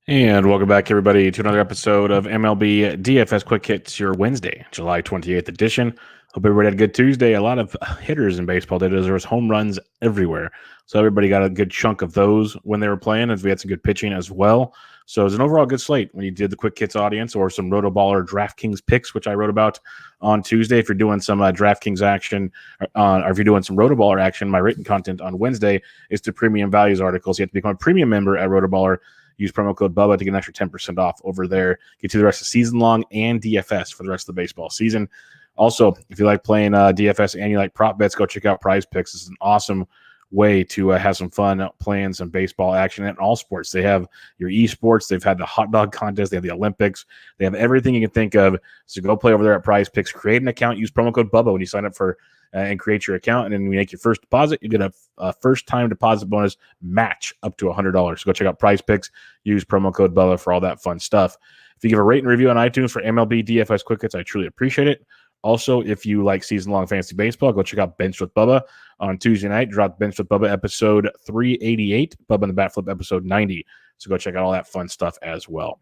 And welcome back, everybody, to another episode of MLB DFS Quick Hits, your Wednesday, July 28th edition. Hope everybody had a good Tuesday. A lot of hitters in baseball did. There was home runs everywhere. So everybody got a good chunk of those when they were playing, as we had some good pitching as well. So it was an overall good slate when you did the Quick Hits audience or some RotoBaller DraftKings picks, which I wrote about on Tuesday. If you're doing some DraftKings action or if you're doing some RotoBaller action, my written content on Wednesday is the premium values articles. You have to become a premium member at RotoBaller. Use promo code Bubba to get an extra 10% off over there. Get to the rest of the season long and DFS for the rest of the baseball season. Also, if you like playing DFS and you like prop bets, go check out Prize Picks. This is an awesome way to have some fun playing some baseball action in all sports. They have your esports. They've had the hot dog contest. They have the Olympics. They have everything you can think of. So go play over there at Prize Picks. Create an account. Use promo code Bubba when you sign up for and create your account. And then when you make your first deposit, you get a first-time deposit bonus match up to $100. So go check out Prize Picks. Use promo code Bubba for all that fun stuff. If you give a rate and review on iTunes for MLB DFS Quick Hits, I truly appreciate it. Also, if you like season-long fantasy baseball, go check out Bench with Bubba on Tuesday night. Dropped Bench with Bubba episode 388, Bubba and the Bat Flip episode 90. So go check out all that fun stuff as well.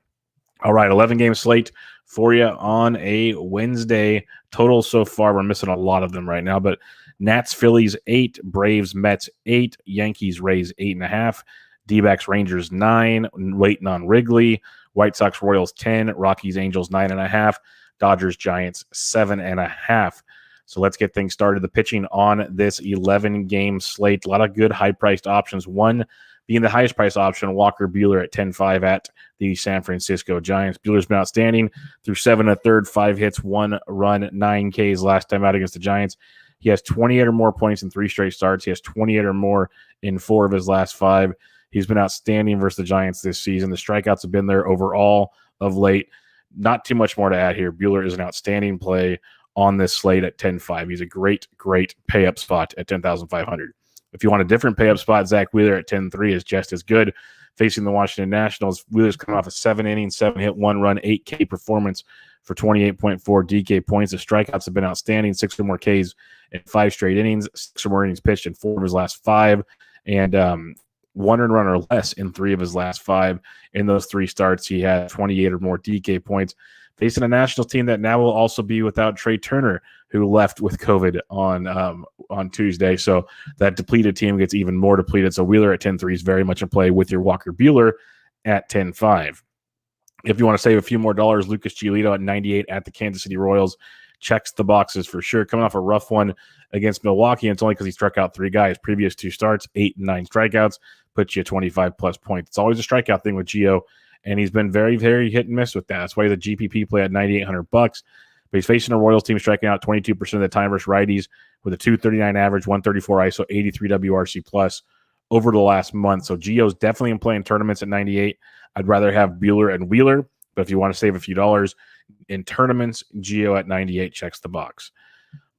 All right, 11-game slate for you on a Wednesday. Total so far, we're missing a lot of them right now, but Nats, Phillies, 8, Braves, Mets, 8, Yankees, Rays, 8.5, D-backs, Rangers, 9, waiting on Wrigley, White Sox, Royals, 10, Rockies, Angels, 9.5, Dodgers, Giants, 7.5. So let's get things started. The pitching on this 11-game slate, a lot of good high-priced options. One being the highest price option, Walker Buehler at 10.5 at the San Francisco Giants. Buehler's been outstanding through 7 1/3, 5 hits, 1 run, 9 Ks last time out against the Giants. He has 28 or more points in 3 straight starts. He has 28 or more in 4 of his last 5. He's been outstanding versus the Giants this season. The strikeouts have been there overall of late. Not too much more to add here. Buehler is an outstanding play on this slate at 10.5. He's a great pay-up spot at 10,500. If you want a different pay-up spot, Zach Wheeler at 10.3 is just as good. Facing the Washington Nationals, Wheeler's coming off a 7-inning, 7-hit, 1-run, 8K performance for 28.4 DK points. The strikeouts have been outstanding, 6 or more Ks in 5 straight innings, 6 or more innings pitched in 4 of his last 5, and 1 earned run or less in 3 of his last 5. In those 3 starts, he had 28 or more DK points. Facing a Nationals team that now will also be without Trey Turner, who left with COVID on Tuesday. So that depleted team gets even more depleted. So Wheeler at 10.3 is very much in play with your Walker Buehler at 10.5. If you want to save a few more dollars, Lucas Giolito at 98 at the Kansas City Royals checks the boxes for sure. Coming off a rough one against Milwaukee, and it's only because he struck out 3 guys. Previous 2 starts, 8 and 9 strikeouts, puts you 25-plus points. It's always a strikeout thing with Gio, and he's been very hit and miss with that. That's why he's a GPP play at $9,800. But he's facing a Royals team striking out 22% of the time versus righties with a 239 average, 134 ISO, 83 WRC plus over the last month. So Gio's definitely in play in tournaments at 98. I'd rather have Buehler and Wheeler, but if you want to save a few dollars in tournaments, Gio at 98 checks the box.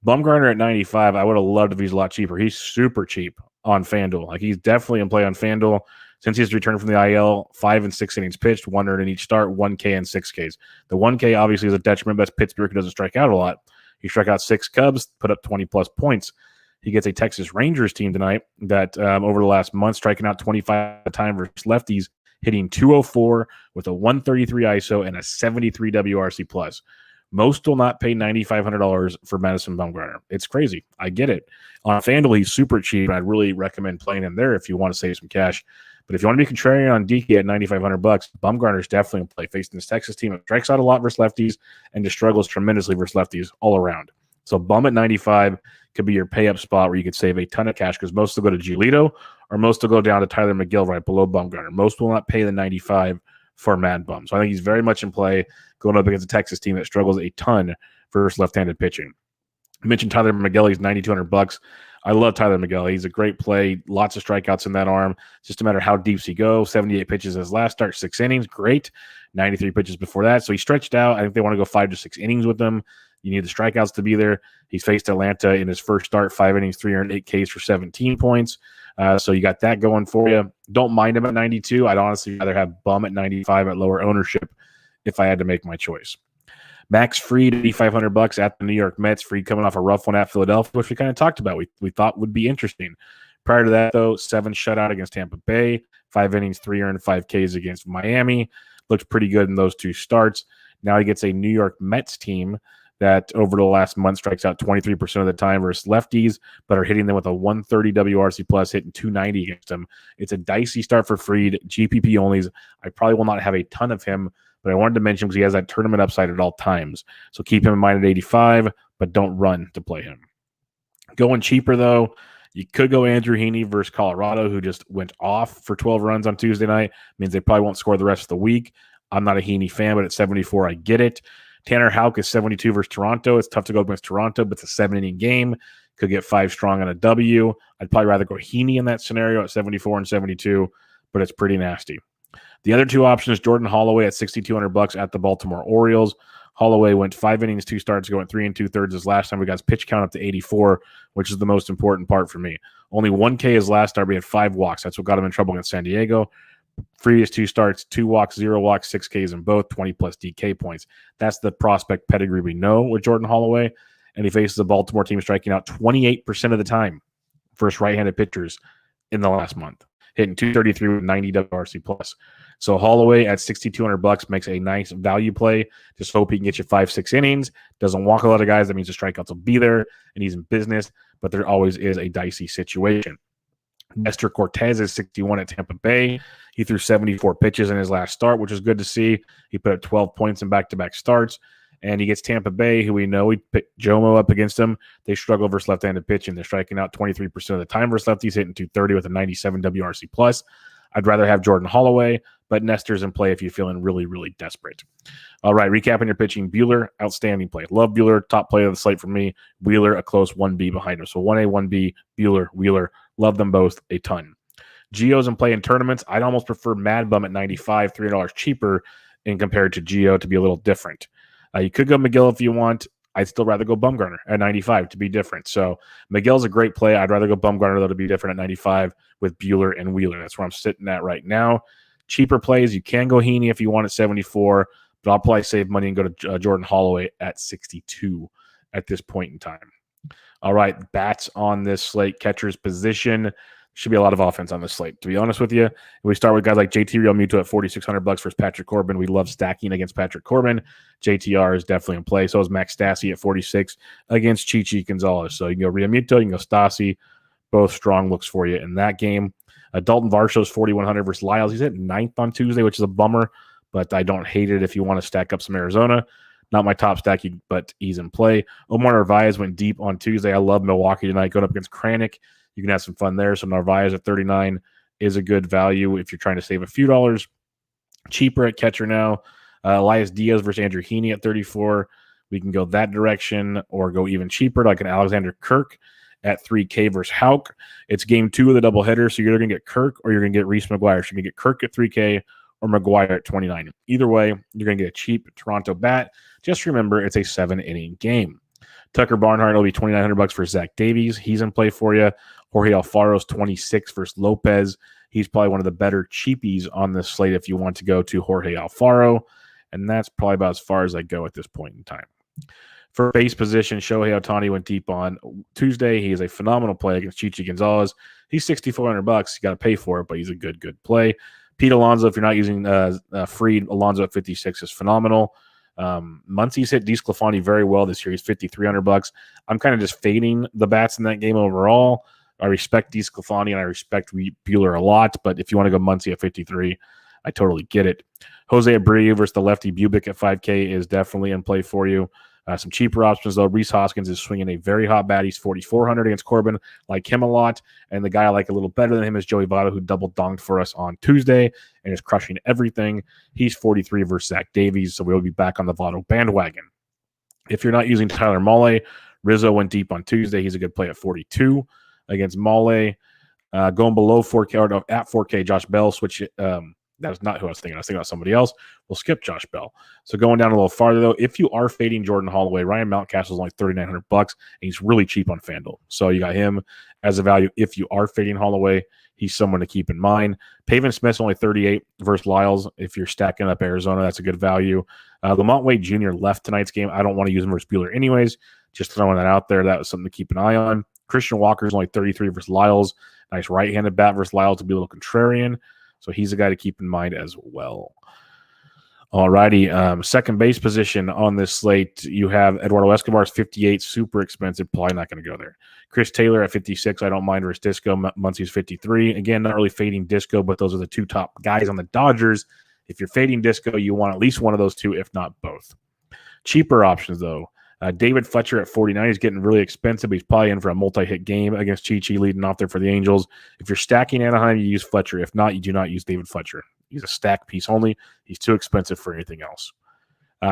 Bumgarner at 95, I would have loved if he's a lot cheaper. He's super cheap on FanDuel. Like, he's definitely in play on FanDuel. Since he's returned from the IL, 5 and 6 innings pitched, 1 earned in each start, 1K and 6 Ks. The 1K obviously is a detriment. That's Pittsburgh, who doesn't strike out a lot. He struck out 6 Cubs, put up 20-plus points. He gets a Texas Rangers team tonight that over the last month, striking out 25 time versus lefties, hitting 204 with a 133 ISO and a 73 WRC plus. Most will not pay $9,500 for Madison Bumgarner. It's crazy. I get it. On FanDuel, he's super cheap. I'd really recommend playing him there if you want to save some cash. But if you want to be contrarian on DK at $9,500, Bumgarner's definitely in play, facing this Texas team that strikes out a lot versus lefties and just struggles tremendously versus lefties all around. So Bum at 95 could be your pay-up spot where you could save a ton of cash, because most will go to Giolito or most will go down to Tyler McGill right below Bumgarner. Most will not pay the 95 for Mad Bum. So I think he's very much in play going up against a Texas team that struggles a ton versus left-handed pitching. I mentioned Tyler McGill. He's $9,200. I love Tyler McGill. He's a great play. Lots of strikeouts in that arm. It's just a matter of how deep he goes. 78 pitches his last start, 6 innings. Great. 93 pitches before that. So he stretched out. I think they want to go 5 to 6 innings with him. You need the strikeouts to be there. He's faced Atlanta in his first start, 5 innings, 3 earned, 8 Ks for 17 points. So you got that going for you. Don't mind him at 92. I'd honestly rather have Bum at 95 at lower ownership if I had to make my choice. Max Fried, $8,500 at the New York Mets. Fried coming off a rough one at Philadelphia, which we kind of talked about. We thought would be interesting. Prior to that, though, 7 shutout against Tampa Bay, 5 innings, 3 earned, 5 Ks against Miami. Looked pretty good in those 2 starts. Now he gets a New York Mets team that over the last month strikes out 23% of the time versus lefties, but are hitting them with a 130 WRC plus, hitting 290 against them. It's a dicey start for Fried, GPP onlys. I probably will not have a ton of him, but I wanted to mention because he has that tournament upside at all times. So keep him in mind at 85, but don't run to play him. Going cheaper, though, you could go Andrew Heaney versus Colorado, who just went off for 12 runs on Tuesday night. Means they probably won't score the rest of the week. I'm not a Heaney fan, but at 74, I get it. Tanner Houck is 72 versus Toronto. It's tough to go against Toronto, but it's a 7-inning game. Could get 5 strong on a W. I'd probably rather go Heaney in that scenario at 74 and 72, but it's pretty nasty. The other 2 options, Jordan Holloway at $6,200 at the Baltimore Orioles. Holloway went 5 innings, 2 starts, going 3 2/3 his last time. We got his pitch count up to 84, which is the most important part for me. Only 1K his last start. We had 5 walks. That's what got him in trouble against San Diego. Previous 2 starts, 2 walks, 0 walks, 6 Ks in both, 20-plus DK points. That's the prospect pedigree we know with Jordan Holloway, and he faces a Baltimore team striking out 28% of the time versus right-handed pitchers in the last month, hitting 233 with 90 WRC plus. So Holloway at $6,200 makes a nice value play. Just hope he can get you 5-6 innings. Doesn't walk a lot of guys. That means the strikeouts will be there, and he's in business, but there always is a dicey situation. Nestor Cortez is 61 at Tampa Bay. He threw 74 pitches in his last start, which is good to see. He put up 12 points in back-to-back starts, and he gets Tampa Bay, who we know we picked Jomo up against them. They struggle versus left-handed pitching. They're striking out 23% of the time versus lefties, hitting 230 with a 97 WRC plus. I'd rather have Jordan Holloway, but Nestor's in play if you're feeling really, really desperate. All right, recapping your pitching. Buehler, outstanding play. Love Buehler, top play of the slate for me. Wheeler, a close 1B behind him. So 1A, 1B, Buehler, Wheeler. Love them both a ton. Geo's in play in tournaments. I'd almost prefer Mad Bum at 95, $3 cheaper in compared to Geo to be a little different. You could go McGill if you want. I'd still rather go Bumgarner at 95 to be different. So Miguel's a great play. I'd rather go Bumgarner, though, to be different at 95 with Buehler and Wheeler. That's where I'm sitting at right now. Cheaper plays, you can go Heaney if you want at 74, but I'll probably save money and go to Jordan Holloway at 62 at this point in time. All right, bats on this slate, catcher's position. Should be a lot of offense on this slate, to be honest with you. We start with guys like JT Realmuto at $4,600 versus Patrick Corbin. We love stacking against Patrick Corbin. JTR is definitely in play. So is Max Stassi at 46 against Chichi Gonzalez. So you can go Realmuto, you can go Stassi. Both strong looks for you in that game. Dalton Varsho's 4,100 versus Lyles. He's at 9th on Tuesday, which is a bummer, but I don't hate it if you want to stack up some Arizona. Not my top stack, but he's in play. Omar Narvaez went deep on Tuesday. I love Milwaukee tonight going up against Kranick. You can have some fun there. So Narvaez at 39 is a good value if you're trying to save a few dollars. Cheaper at catcher now. Elias Diaz versus Andrew Heaney at 34. We can go that direction or go even cheaper, like an Alexander Kirk at 3K versus Houck. It's game 2 of the doubleheader, so you're going to get Kirk or you're going to get Reese McGuire. So you're going to get Kirk at 3K or McGuire at 29. Either way, you're going to get a cheap Toronto bat. Just remember, it's a 7-inning game. Tucker Barnhart will be $2,900 for Zach Davies. He's in play for you. Jorge Alfaro's 26 versus Lopez. He's probably one of the better cheapies on this slate if you want to go to Jorge Alfaro. And that's probably about as far as I go at this point in time. For base position, Shohei Ohtani went deep on Tuesday. He is a phenomenal play against Chichi Gonzalez. He's $6,400. You got to pay for it, but he's a good play. Pete Alonso, if you're not using Fried, Alonso at 56 is phenomenal. Muncy's hit DeSclafani very well this year. He's $5,300. I'm kind of just fading the bats in that game overall. I respect DeSclafani and I respect Buehler a lot, but if you want to go Muncy at 53, I totally get it. Jose Abreu versus the lefty Bubic at 5K is definitely in play for you. Some cheaper options, though. Reese Hoskins is swinging a very hot bat. He's 4,400 against Corbin. Like him a lot. And the guy I like a little better than him is Joey Votto, who double donked for us on Tuesday and is crushing everything. He's 43 versus Zach Davies, so we'll be back on the Votto bandwagon. If you're not using Tyler Mahle, Rizzo went deep on Tuesday. He's a good play at 42 against Mahle. Going below 4K or at 4K, Josh Bell switch it. That is not who I was thinking. I was thinking about somebody else. We'll skip Josh Bell. So going down a little farther, though, if you are fading Jordan Holloway, Ryan Mountcastle is only $3,900, and he's really cheap on FanDuel. So you got him as a value. If you are fading Holloway, he's someone to keep in mind. Pavin Smith's only 38 versus Lyles. If you're stacking up Arizona, that's a good value. Lamont Wade Jr. left tonight's game. I don't want to use him versus Buehler anyways. Just throwing that out there. That was something to keep an eye on. Christian Walker's only 33 versus Lyles. Nice right-handed bat versus Lyles to be a little contrarian. So he's a guy to keep in mind as well. Alrighty, second base position on this slate, you have Eduardo Escobar's 58, super expensive, probably not going to go there. Chris Taylor at 56, I don't mind versus Disco. Muncy's 53. Again, not really fading Disco, but those are the two top guys on the Dodgers. If you're fading Disco, you want at least one of those two, if not both. Cheaper options, though. David Fletcher at 49. He's getting really expensive. He's probably in for a multi-hit game against Chi leading off there for the Angels. If you're stacking Anaheim, you use Fletcher. If not, you do not use David Fletcher. He's a stack piece only. He's too expensive for anything else.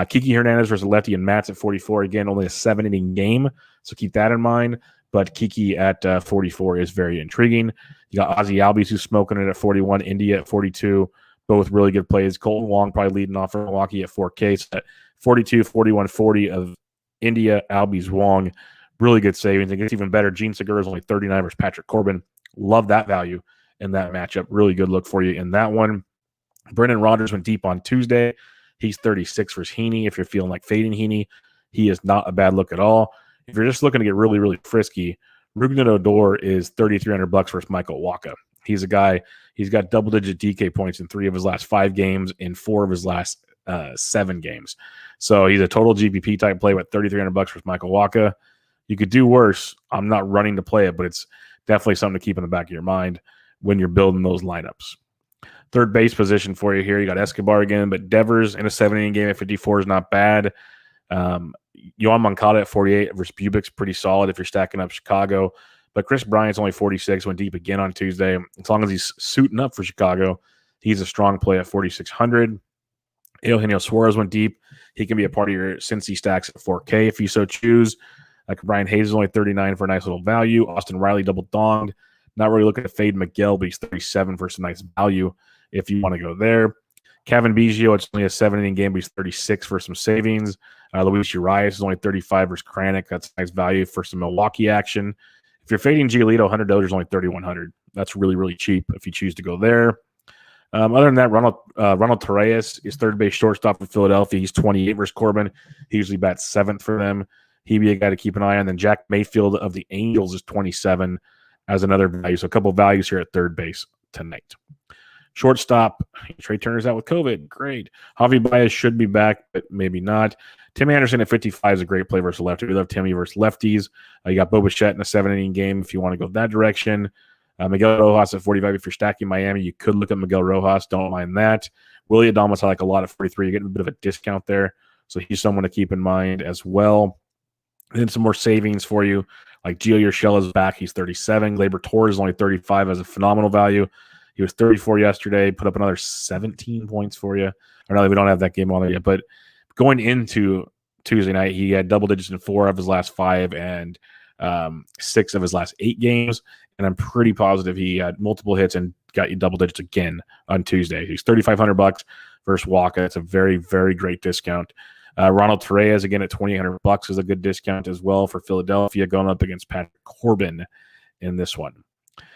Kiki Hernandez versus lefty and Mats at 44. Again, only a 7-inning game, so keep that in mind. But Kiki at 44 is very intriguing. You got Ozzie Albies who's smoking it at 41. India at 42. Both really good plays. Colton Wong probably leading off for Milwaukee at 4K. So at 42, 41, 40 of India, Albies, Wong. Really good savings. It gets even better. Gene Segura is only 39 versus Patrick Corbin. Love that value in that matchup. Really good look for you in that one. Brendan Rodgers went deep on Tuesday. He's 36 versus Heaney. If you're feeling like fading Heaney, he is not a bad look at all. If you're just looking to get really, really frisky, Rougned Odor is $3,300 versus Michael Wacha. He's a guy, he's got double-digit DK points in 3 of his last 5 games, in 4 of his last 7 games. So he's a total GPP type play with $3,300 versus Michael Wacha. You could do worse. I'm not running to play it, but it's definitely something to keep in the back of your mind when you're building those lineups. Third base position for you here. You got Escobar again, but Devers in a 7-inning game at 54 is not bad. Yohan Moncada at 48 versus Bubik's pretty solid if you're stacking up Chicago. But Chris Bryant's only 46, went deep again on Tuesday. As long as he's suiting up for Chicago, he's a strong play at 4,600. Eugenio Suarez went deep. He can be a part of your Cincy stacks at 4K if you so choose. Like Brian Hayes is only 39 for a nice little value. Austin Riley double-donged. Not really looking to fade Miguel, but he's 37 for some nice value if you want to go there. Kevin Biggio, it's only a 7-inning game, but he's 36 for some savings. Luis Urias is only 35 versus Kranick. That's nice value for some Milwaukee action. If you're fading Giolito, $100 is only $3,100. That's really, really cheap if you choose to go there. Other than that, Ronald Torreyes is third base shortstop for Philadelphia. He's 28 versus Corbin. He usually bats 7th for them. He'd be a guy to keep an eye on. Then Jack Mayfield of the Angels is 27 as another value. So a couple of values here at third base tonight. Shortstop, Trey Turner's out with COVID. Great. Javi Baez should be back, but maybe not. Tim Anderson at 55 is a great play versus lefty. We love Timmy versus lefties. You got Bo Bichette in a 7-inning game if you want to go that direction. Miguel Rojas at 45. If you're stacking Miami, you could look at Miguel Rojas. Don't mind that. Willie Adames, I like a lot at 43. You're getting a bit of a discount there. So he's someone to keep in mind as well. And then some more savings for you. Like Gio Urshela is back. He's 37. Gleyber Torres is only 35 as a phenomenal value. He was 34 yesterday, put up another 17 points for you. Or no, we don't have that game on there yet. But going into Tuesday night, he had double digits in 4 of his last 5 and 6 of his last 8 games. And I'm pretty positive he had multiple hits and got you double digits again on Tuesday. He's $3,500 versus Wacha. It's a very, very great discount. Ronald Torreyes, again, at $2,800 is a good discount as well for Philadelphia, going up against Patrick Corbin in this one.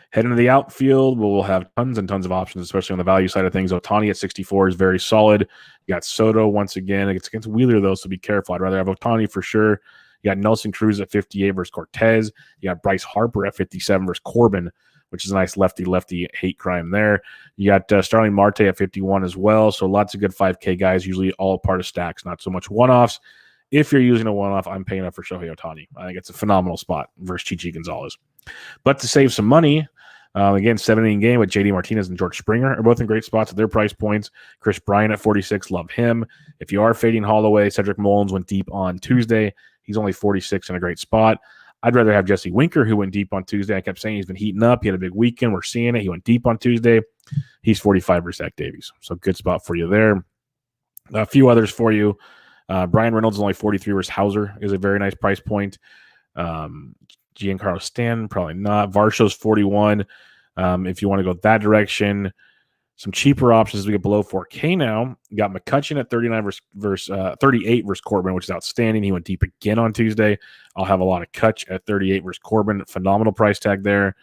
Heading to the outfield, we'll have tons and tons of options, especially on the value side of things. Ohtani at 64 is very solid. You got Soto once again. It's against Wheeler, though, so be careful. I'd rather have Ohtani for sure. You got Nelson Cruz at 58 versus Cortez. You got Bryce Harper at 57 versus Corbin, which is a nice lefty hate crime there. You got Starling Marte at 51 as well. So lots of good 5K guys, usually all part of stacks, not so much one-offs. If you're using a one-off, I'm paying up for Shohei Ohtani. I think it's a phenomenal spot versus Chichi Gonzalez. But to save some money, again, 7-inning game with JD Martinez and George Springer are both in great spots at their price points. Chris Bryant at 46, love him. If you are fading Holloway, Cedric Mullins went deep on Tuesday. He's only 46 in a great spot. I'd rather have Jesse Winker, who went deep on Tuesday. I kept saying he's been heating up. He had a big weekend. We're seeing it. He went deep on Tuesday. He's 45 versus Zach Davies. So good spot for you there. A few others for you. Brian Reynolds is only 43 versus Hauser is a very nice price point. Giancarlo Stanton, probably not. Varsho's 41. If you want to go that direction, some cheaper options as we get below 4K now. You got McCutchen at 39 versus 38 versus Corbin, which is outstanding. He went deep again on Tuesday. I'll have a lot of Kutch at 38 versus Corbin. Phenomenal price tag there.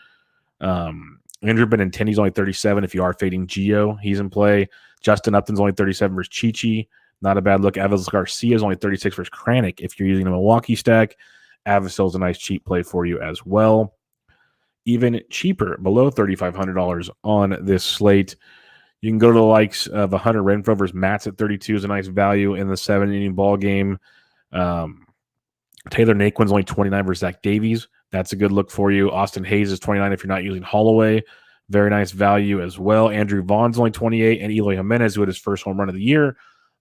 Andrew Benintendi's only 37. If you are fading Gio, he's in play. Justin Upton's only 37 versus Chichi. Not a bad look. Avisail Garcia is only 36 versus Kranick. If you're using a Milwaukee stack, Avisail's a nice cheap play for you as well. Even cheaper, below $3,500 on this slate. You can go to the likes of Hunter Renfroe versus Mats at 32 is a nice value in the 7-inning ball game. Taylor Naquin's only 29 versus Zach Davies. That's a good look for you. Austin Hayes is 29 if you're not using Holloway. Very nice value as well. Andrew Vaughn's only 28, and Eloy Jimenez, who had his first home run of the year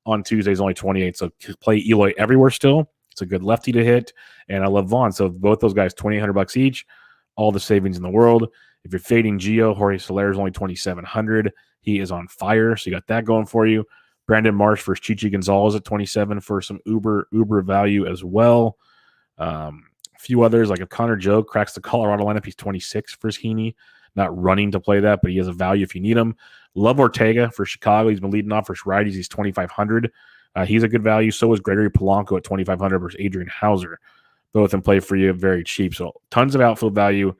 on Tuesday, is only 28. So play Eloy everywhere still. It's a good lefty to hit, and I love Vaughn. So both those guys, $2,800 each, all the savings in the world. If you're fading Gio, Jorge Soler is only $2,700. He is on fire, so you got that going for you. Brandon Marsh versus Chichi Gonzalez at 27 for some uber value as well. A few others, like if Connor Joe cracks the Colorado lineup, he's 26 for Heaney. Not running to play that, but he has a value if you need him. Love Ortega for Chicago. He's been leading off for righties. He's 2,500. He's a good value. So is Gregory Polanco at 2,500 versus Adrian Hauser. Both in play for you, very cheap. So tons of outfield value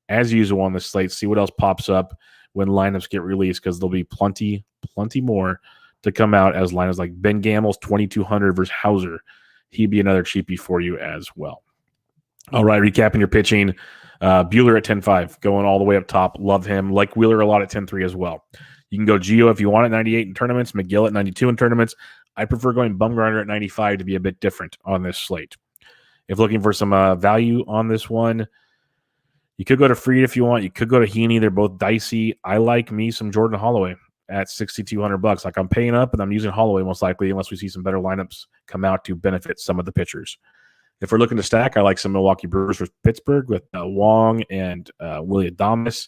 as usual on this slate. See what else pops up when lineups get released, because there'll be plenty more to come out as lineups like Ben Gamel's 2,200 versus Hauser. He'd be another cheapie for you as well. All right, recapping your pitching. Buehler at 10.5, going all the way up top. Love him. Like Wheeler a lot at 10.3 as well. You can go Gio if you want at 98 in tournaments, McGill at 92 in tournaments. I prefer going Bumgarner at 95 to be a bit different on this slate. If looking for some value on this one, you could go to Fried if you want. You could go to Heaney. They're both dicey. I like me some Jordan Holloway at $6,200. Like, I'm paying up and I'm using Holloway most likely unless we see some better lineups come out to benefit some of the pitchers. If we're looking to stack, I like some Milwaukee Brewers versus Pittsburgh with Wong and Willie Adames.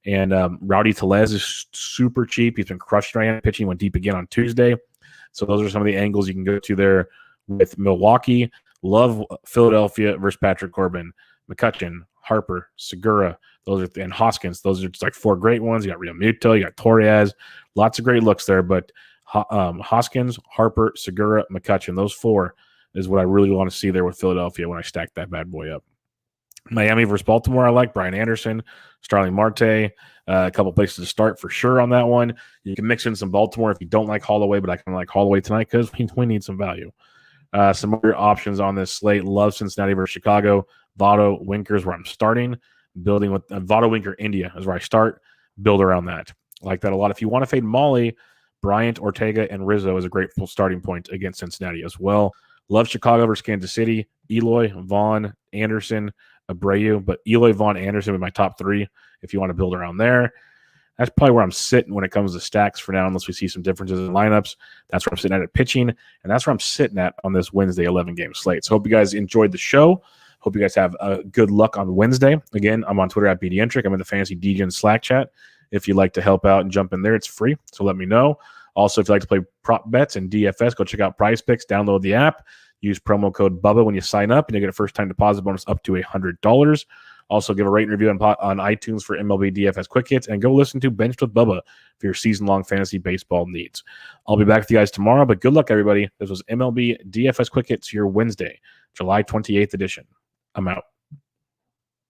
And Rowdy Tellez is super cheap. He's been crushed right now. Pitching went deep again on Tuesday. So those are some of the angles you can go to there with Milwaukee. Love Philadelphia versus Patrick Corbin, McCutchen, Harper, Segura, and Hoskins. Those are just like four great ones. You got Realmuto, you got Torres. Lots of great looks there. But Hoskins, Harper, Segura, McCutchen, those four is what I really want to see there with Philadelphia when I stack that bad boy up. Miami versus Baltimore, I like Brian Anderson, Starling Marte, a couple places to start for sure on that one. You can mix in some Baltimore if you don't like Holloway, but I can like Holloway tonight because we need some value. Some other options on this slate. Love Cincinnati versus Chicago. Votto, Winker is where I'm starting. Building with Votto, Winker, India is where I start. Build around that. I like that a lot. If you want to fade Molly, Bryant, Ortega, and Rizzo is a great full starting point against Cincinnati as well. Love Chicago versus Kansas City. Eloy, Vaughn, Anderson, Abreu. But Eloy, Vaughn, Anderson with my top three if you want to build around there. That's probably where I'm sitting when it comes to stacks for now, unless we see some differences in lineups. That's where I'm sitting at pitching, and that's where I'm sitting at on this Wednesday 11-game slate. So hope you guys enjoyed the show. Hope you guys have good luck on Wednesday. Again, I'm on Twitter at BDentric. I'm in the Fantasy DJ Slack chat. If you'd like to help out and jump in there, it's free, so let me know. Also, if you'd like to play prop bets and DFS, go check out Prize Picks. Download the app. Use promo code Bubba when you sign up, and you get a first-time deposit bonus up to $100. Also, give a rate and review on iTunes for MLB DFS Quick Hits, and go listen to Benched with Bubba for your season-long fantasy baseball needs. I'll be back with you guys tomorrow, but good luck, everybody. This was MLB DFS Quick Hits, your Wednesday, July 28th edition. I'm out.